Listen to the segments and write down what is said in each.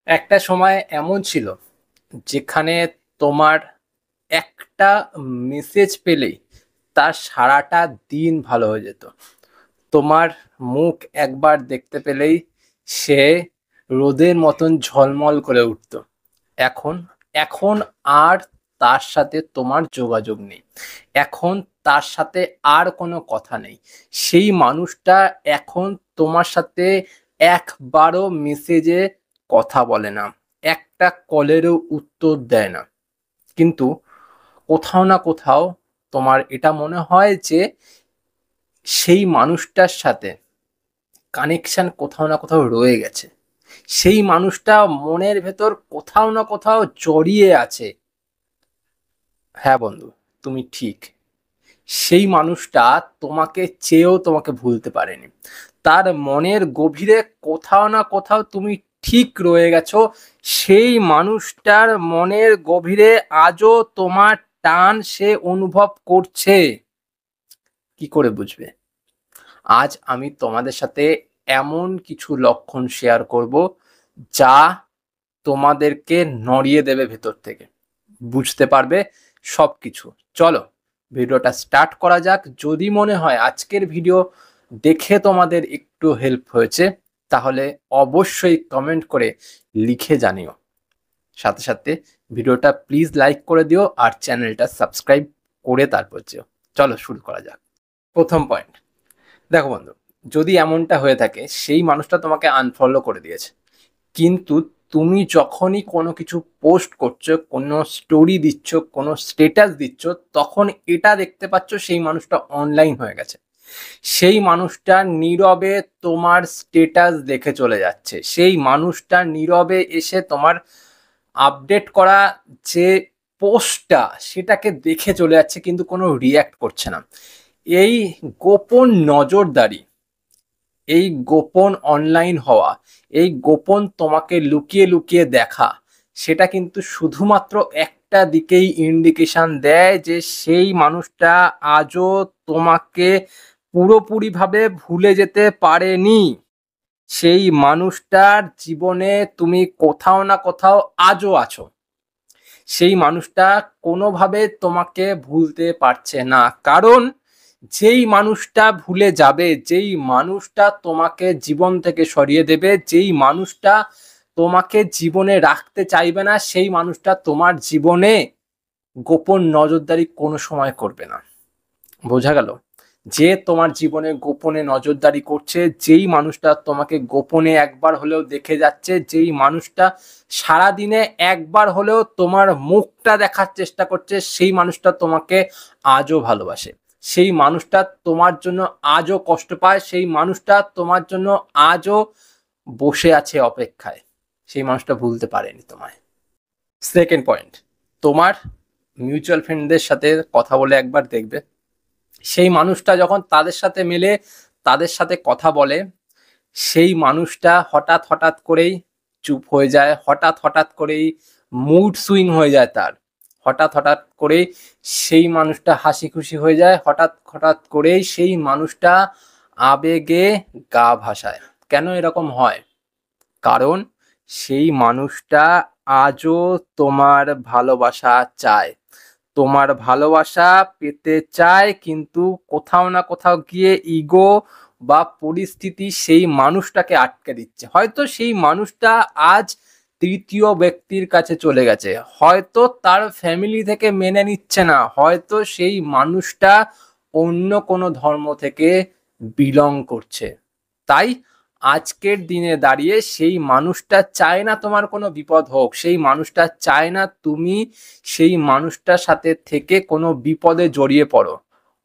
একটা সময় এমন ছিল যেখানে তোমার একটা মেসেজ পেলেই তার সারাটা দিন ভালো হয়ে যেত। তোমার মুখ একবার দেখতে পেলেই সে রোদের মতন ঝলমল করে উঠত। এখন এখন আর তার সাথে তোমার যোগাযোগ নেই। এখন তার সাথে আর কোনো কথা নেই। সেই মানুষটা এখন তোমার সাথে একবারও মেসেজে কথা বলে না, একটা কলেরও উত্তর দেয় না। কিন্তু কোথাও না কোথাও তোমার এটা মনে হয় যে সেই মানুষটার সাথে কানেকশন কোথাও না কোথাও রয়ে গেছে। সেই মানুষটা মনের ভেতর কোথাও না কোথাও জড়িয়ে আছে। হ্যাঁ বন্ধু, তুমি ঠিক। সেই মানুষটা তোমাকে চেয়েও তোমাকে ভুলতে পারেনি। তার মনের গভীরে কোথাও না কোথাও তুমি ঠিক রয়ে গেছো। সেই মানুষটার মনের গভীরে আজও তোমার টান সে অনুভব করছে। কি করে বুঝবে? আজ আমি তোমাদের সাথে এমন কিছু লক্ষণ শেয়ার করব যা তোমাদেরকে নড়িয়ে দেবে ভেতর থেকে। বুঝতে পারবে সবকিছু। চলো ভিডিওটা স্টার্ট করা যাক। যদি মনে হয় আজকের ভিডিও দেখে তোমাদের একটু হেল্প হয়েছে তাহলে অবশ্যই কমেন্ট করে লিখে জানিও। সাথে সাথে ভিডিওটা প্লিজ লাইক করে দিও আর চ্যানেলটা সাবস্ক্রাইব করে তারপর যেও। চলো শুরু করা যাক। প্রথম পয়েন্ট, দেখো বন্ধু, যদি এমনটা হয়ে থাকে সেই মানুষটা তোমাকে আনফলো করে দিয়েছে, কিন্তু তুমি যখনই কোনো কিছু পোস্ট করছো, কোনো স্টোরি দিচ্ছ, কোনো স্টেটাস দিচ্ছ, তখন এটা দেখতে পাচ্ছ সেই মানুষটা অনলাইন হয়ে গেছে। সেই মানুষটা নীরবে তোমার স্টেটাস দেখে চলে যাচ্ছে। সেই মানুষটা নীরবে এসে তোমার আপডেট করা যে পোস্টটা সেটাকে দেখে চলে যাচ্ছে, কিন্তু কোনো রিয়্যাক্ট করছে না। এই গোপন নজরদারি, এই গোপন অনলাইন হওয়া, এই গোপন তোমাকে লুকিয়ে লুকিয়ে দেখা, সেটা কিন্তু শুধুমাত্র একটা দিকেই ইন্ডিকেশন দেয় যে সেই মানুষটা আজও তোমাকে পুরোপুরিভাবে ভুলে যেতে পারেনি। সেই মানুষটার জীবনে তুমি কোথাও না কোথাও আজও আছো। সেই মানুষটা কোনোভাবে তোমাকে ভুলতে পারছে না, কারণ যেই মানুষটা ভুলে যাবে, যেই মানুষটা তোমাকে জীবন থেকে সরিয়ে দেবে, যেই মানুষটা তোমাকে জীবনে রাখতে চাইবে না, সেই মানুষটা তোমার জীবনে গোপন নজরদারি কোনো সময় করবে না। বোঝা গেল? যে তোমার জীবনে গোপনে নজরদারি করছে, যেই মানুষটা তোমাকে গোপনে একবার হলেও দেখে যাচ্ছে, যেই মানুষটা সারাদিনে একবার হলেও তোমার মুখটা দেখার চেষ্টা করছে, সেই মানুষটা তোমাকে আজও ভালোবাসে। সেই মানুষটা তোমার জন্য আজও কষ্ট পায়। সেই মানুষটা তোমার জন্য আজও বসে আছে অপেক্ষায়। সেই মানুষটা ভুলতে পারেনি তোমায়। সেকেন্ড পয়েন্ট, তোমার মিউচুয়াল ফ্রেন্ডদের সাথে কথা বলে একবার দেখবে, সেই মানুষটা যখন তাদের সাথে মেলে, তাদের সাথে কথা বলে, সেই মানুষটা হঠাৎ হঠাৎ করেই চুপ হয়ে যায়, হঠাৎ হঠাৎ করেই মুড সুইং হয়ে যায় তার, হঠাৎ হঠাৎ করেই সেই মানুষটা হাসি খুশি হয়ে যায়, হঠাৎ হঠাৎ করেই সেই মানুষটা আবেগে গা ভাসায়। কেন এরকম হয়? কারণ সেই মানুষটা আজও তোমার ভালোবাসা চায়, তোমার ভালোবাসা পেতে চায়, কিন্তু কোথাও না কোথাও গিয়ে ইগো বা পরিস্থিতি সেই মানুষটাকে আটকে দিচ্ছে। হয়তো সেই মানুষটা আজ তৃতীয় ব্যক্তির কাছে চলে গেছে, হয়তো তার ফ্যামিলি থেকে মেনে নিচ্ছে না, হয়তো সেই মানুষটা অন্য কোনো ধর্ম থেকে বিলং করছে। তাই আজকের দিনে দাঁড়িয়ে সেই মানুষটা চায় না তোমার কোনো বিপদ হোক, সেই মানুষটা চায় না তুমি সেই মানুষটার সাথে থেকে কোনো বিপদে জড়িয়ে পড়ো,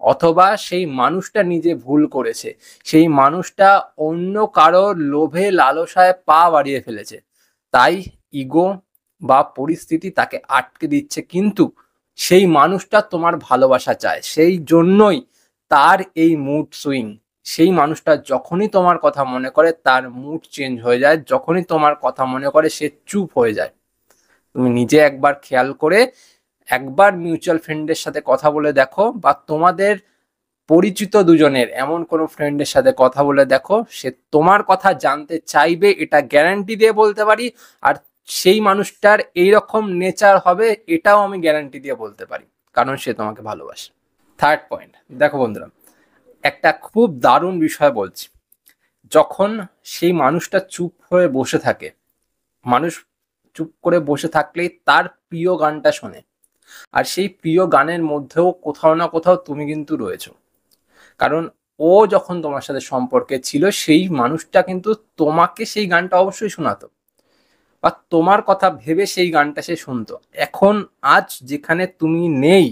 অথবা সেই মানুষটা নিজে ভুল করেছে, সেই মানুষটা অন্য কারোর লোভে লালসায় পা বাড়িয়ে ফেলেছে, তাই ইগো বা পরিস্থিতি তাকে আটকে দিচ্ছে। কিন্তু সেই মানুষটা তোমার ভালোবাসা চায়, সেই জন্যই তার এই মুড সুইং। সেই মানুষটা যখনই তোমার কথা মনে করে তার মুড চেঞ্জ হয়ে যায়, যখনই তোমার কথা মনে করে সে চুপ হয়ে যায়। তুমি নিজে একবার খেয়াল করে একবার মিউচুয়াল ফ্রেন্ডের সাথে কথা বলে দেখো, বা তোমাদের পরিচিত দুজনের এমন কোনো ফ্রেন্ডের সাথে কথা বলে দেখো, সে তোমার কথা জানতে চাইবে, এটা গ্যারান্টি দিয়ে বলতে পারি। আর সেই মানুষটার এইরকম নেচার হবে, এটাও আমি গ্যারান্টি দিয়ে বলতে পারি, কারণ সে তোমাকে ভালোবাসে। থার্ড পয়েন্ট, দেখো বন্ধুরা, একটা খুব দারুণ বিষয় বলছি। যখন সেই মানুষটা চুপ হয়ে বসে থাকে, মানুষ চুপ করে বসে থাকলেই তার প্রিয় গানটা শোনে, আর সেই প্রিয় গানের মধ্যেও কোথাও না কোথাও তুমি কিন্তু রয়েছো। কারণ ও যখন তোমার সাথে সম্পর্কে ছিল, সেই মানুষটা কিন্তু তোমাকে সেই গানটা অবশ্যই শোনাতো, বা তোমার কথা ভেবে সেই গানটা সে শুনতো। এখন আজ যেখানে তুমি নেই,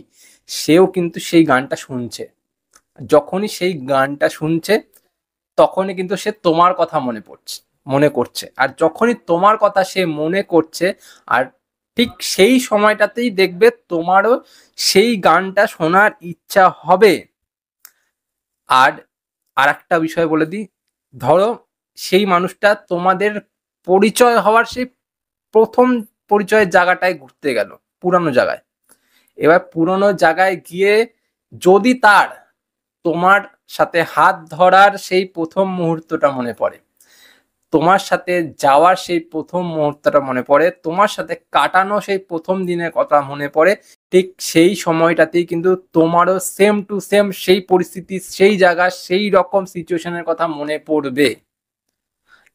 সেও কিন্তু সেই গানটা শুনছে। যখনই সেই গানটা শুনছে, তখনই কিন্তু সে তোমার কথা মনে করছে। আর যখনই তোমার কথা সে মনে করছে, আর ঠিক সেই সময়টাতেই দেখবে তোমারও সেই গানটা শোনার ইচ্ছা হবে। আর আরেকটা বিষয় বলে দিই, ধরো সেই মানুষটা তোমাদের পরিচয় হওয়ার সেই প্রথম পরিচয়ের জায়গাটায় ঘুরতে গেল, পুরানো জায়গায়। এবার পুরনো জায়গায় গিয়ে যদি তার তোমার সাথে হাত ধরার সেই প্রথম মুহূর্তটা মনে পড়ে, তোমার সাথে যাওয়ার সেই প্রথম মুহূর্তটা মনে পড়ে, তোমার সাথে কাটানো সেই প্রথম দিনের কথা মনে পড়ে, ঠিক সেই সময়টাতেই কিন্তু তোমারও সেম টু সেম সেই পরিস্থিতি, সেই জায়গা, সেই রকম সিচুয়েশনের কথা মনে পড়বে।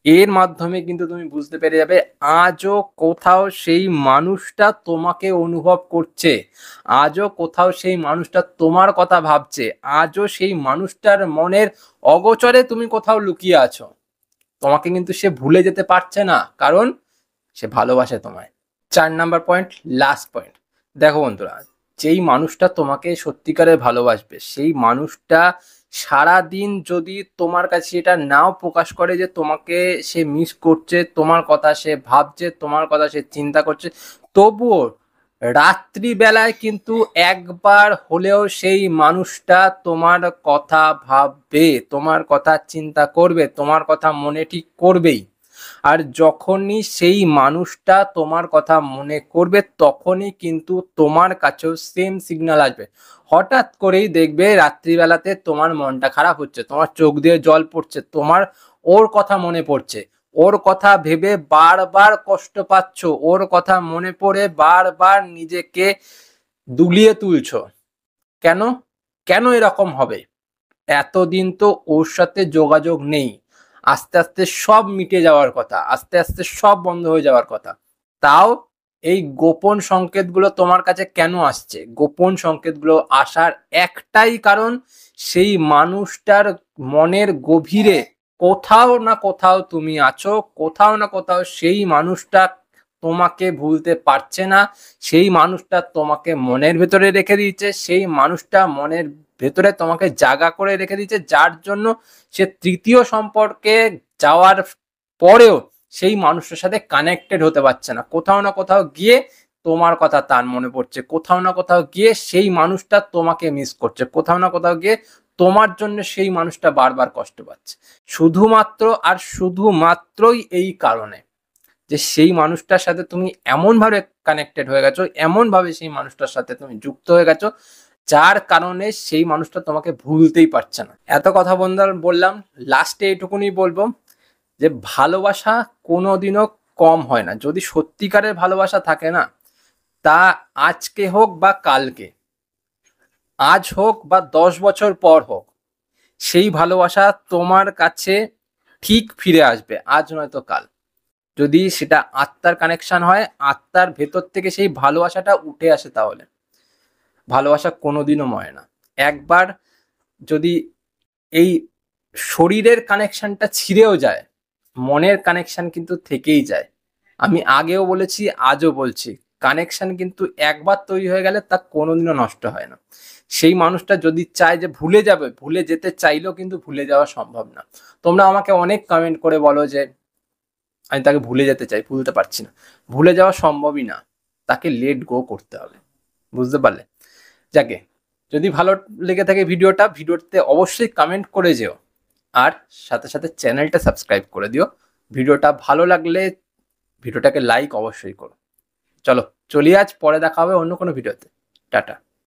এর মাধ্যমে কিন্তু তুমি বুঝতে পেরে যাবে আজও কোথাও সেই মানুষটা তোমাকে অনুভব করছে, আজও কোথাও সেই মানুষটা তোমার কথা ভাবছে, আজও সেই মানুষটার মনের অগোচরে তুমি কোথাও লুকিয়ে আছো। তোমাকে কিন্তু সে ভুলে যেতে পারছে না, কারণ সে ভালোবাসে তোমায়। 4 নাম্বার পয়েন্ট, লাস্ট পয়েন্ট, দেখো বন্ধুরা, যেই মানুষটা তোমাকে সত্যিকারে ভালোবাসবে, সেই মানুষটা সারাদিন যদি তোমার কাছে এটা নাও প্রকাশ করে যে তোমাকে সে মিস করছে, তোমার কথা সে ভাবছে, তোমার কথা সে চিন্তা করছে, তবুও রাত্রিবেলায় কিন্তু একবার হলেও সেই মানুষটা তোমার কথা ভাববে, তোমার কথা চিন্তা করবে, তোমার কথা মনে ঠিক করবেই। আর যখনই সেই মানুষটা তোমার কথা মনে করবে, তখনই কিন্তু তোমার কাছেও সেম সিগন্যাল আসবে। হঠাৎ করেই দেখবে রাত্রিবেলাতে তোমার মনটা খারাপ হচ্ছে, তোমার চোখ দিয়ে জল পড়ছে, তোমার ওর কথা মনে পড়ছে, ওর কথা ভেবে বারবার কষ্ট পাচ্ছ, ওর কথা মনে পড়ে বারবার নিজেকে দুলিয়ে তুলছো। কেন? কেন এরকম হবে? এতদিন তো ওর সাথে যোগাযোগ নেই, আস্তে আস্তে সব মিটে যাওয়ার কথা, আস্তে আস্তে সব বন্ধ হয়ে যাওয়ার কথা। তাও এই গোপন সংকেতগুলো তোমার কাছে কেন আসছে? গোপন সংকেতগুলো আসার একটাই কারণ, সেই মানুষটার মনের গভীরে কোথাও না কোথাও তুমি আছো, কোথাও না কোথাও সেই মানুষটা তোমাকে ভুলতে পারছে না, সেই মানুষটা তোমাকে মনের ভেতরে রেখে দিয়েছে, সেই মানুষটা মনের ভেতরে তোমাকে জায়গা করে রেখে দিয়েছে, যার জন্য সে তৃতীয় সম্পর্কে যাওয়ার পরেও সেই মানুষটার সাথে কানেক্টেড হতে পারছে না। কোথাও না কোথাও গিয়ে তোমার কথা তার মনে পড়ছে, কোথাও না কোথাও গিয়ে সেই মানুষটা তোমাকে মিস করছে, কোথাও না কোথাও গিয়ে তোমার জন্য সেই মানুষটা বারবার কষ্ট পাচ্ছে। শুধুমাত্র আর শুধুমাত্রই এই কারণে যে সেই মানুষটার সাথে তুমি এমনভাবে কানেক্টেড হয়ে গেছো, এমনভাবে সেই মানুষটার সাথে তুমি যুক্ত হয়ে গেছো, যার কারণে সেই মানুষটা তোমাকে ভুলতেই পারছে না। এত কথা বললাম, লাস্টে এইটুকুনি বলবো যে ভালোবাসা কোনোদিনও কম হয় না। যদি সত্যিকারের ভালোবাসা থাকে না, তা আজকে হোক বা কালকে, আজ হোক বা 10 বছর পর হোক, সেই ভালোবাসা তোমার কাছে ঠিক ফিরে আসবে, আজ নয়তো কাল। যদি সেটা আত্মার কানেকশন হয়, আত্মার ভেতর থেকে সেই ভালোবাসাটা উঠে আসে, তাহলে ভালোবাসা কোনোদিনও মরে না। একবার যদি এই শরীরের কানেকশনটা ছিঁড়েও যায়, মনের কানেকশন কিন্তু থেকেই যায়। আমি আগেও বলেছি, আজও বলছি, কানেকশন কিন্তু একবার তৈরি হয়ে গেলে তা কোনোদিনও নষ্ট হয় না। সেই মানুষটা যদি চায় যে ভুলে যাবে, ভুলে যেতে চাইলেও কিন্তু ভুলে যাওয়া সম্ভব না। তোমরা আমাকে অনেক কমেন্ট করে বলো যে আমি তাকে ভুলে যেতে চাই, ভুলতে পারছি না। ভুলে যাওয়া সম্ভবই না, তাকে লেট গো করতে হবে। বুঝতে পারলে? যাকে, যদি ভালো লেগে থাকে ভিডিওতে অবশ্যই কমেন্ট করে যেও, আর সাথে সাথে চ্যানেলটা সাবস্ক্রাইব করে দিও। ভিডিওটা ভালো লাগলে ভিডিওটাকে লাইক অবশ্যই করো। চলো চলি আজ, পরে দেখা হবে অন্য কোনো ভিডিওতে। টাটা।